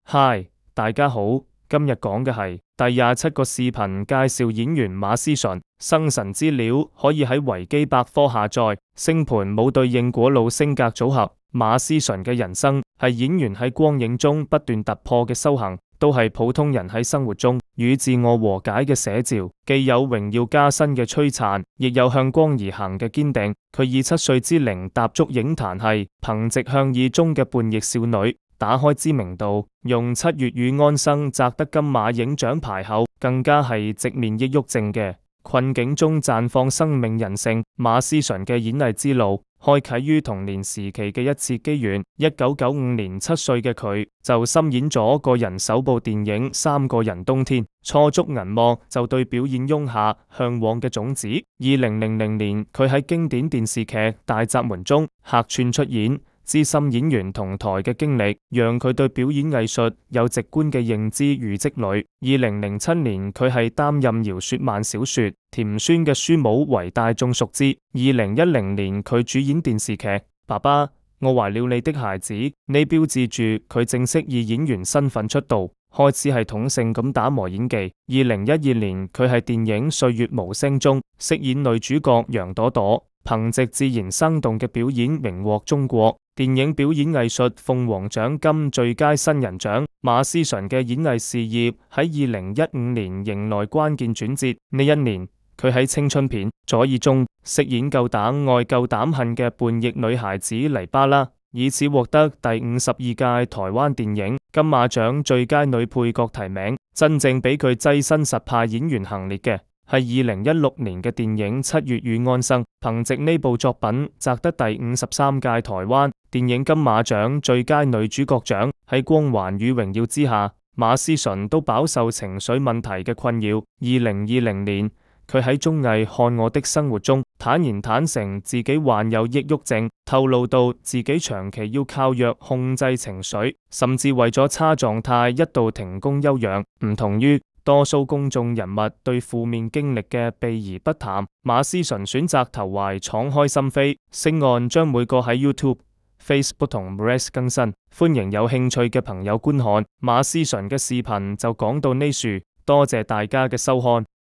嗨，大家好，今日講嘅係第27個視頻，介紹演員馬思純。生辰資料可以喺維基百科下載。星盤冇對應果老星格組合。馬思純嘅人生係演員喺光影中不斷突破嘅修行，都係普通人喺生活中與自我和解嘅寫照。既有榮耀加身嘅璀璨，亦有向光而行嘅堅定。佢以7歲之齡踏足影壇係憑藉向義中嘅叛逆少女打開知名度，用7月與安生摘得金馬影獎牌後，更加係直面抑鬱症嘅困境中綻放生命人性。馬思純嘅演藝之路開啟於童年時期嘅一次機緣。1995年7歲嘅佢就深演咗個人首部電影《三個人冬天》，初觸銀幕就對表演翁下向往嘅種子。2000年佢喺經典電視劇《大宅門》中客串出演。資深演員同台嘅經歷，讓佢對表演藝術有直觀嘅認知與積累。2007年佢係擔任饒雪漫小說甜酸嘅書母為大眾熟知。2010年佢主演電視劇《爸爸，我懷了你的孩子》，呢標誌住佢正式以演員身份出道，開始系統性咁打磨演技。2012年佢喺電影《歲月無聲》中飾演女主角楊朵朵，憑藉自然生動嘅表演榮獲中國電影表演藝術鳳凰獎金最佳新人獎。馬思純嘅演藝事業喺2015年迎來關鍵轉折。呢一年，佢喺青春片《左耳》中飾演夠膽愛夠膽恨嘅叛逆女孩子黎巴拉，以此獲得第52屆台灣電影金馬獎最佳女配角提名。真正俾佢躋身實派演員行列嘅係2016年嘅電影《7月與安生》，憑藉呢部作品摘得第53屆台灣電影金馬獎最佳女主角獎。喺光環與榮耀之下，馬思純都飽受情緒問題嘅困擾。2020年，佢喺綜藝《看我的生活》中坦然坦誠自己患有抑鬱症，透露到自己長期要靠藥控制情緒，甚至為咗差狀態一度停工休養。唔同於多數公眾人物對負面經歷嘅避而不談，馬思純選擇投懷敞開心扉。星岸將每個喺 YouTube、Facebook 同 Threads 更新，歡迎有興趣嘅朋友觀看。馬思純嘅視頻就講到呢處，多謝大家嘅收看。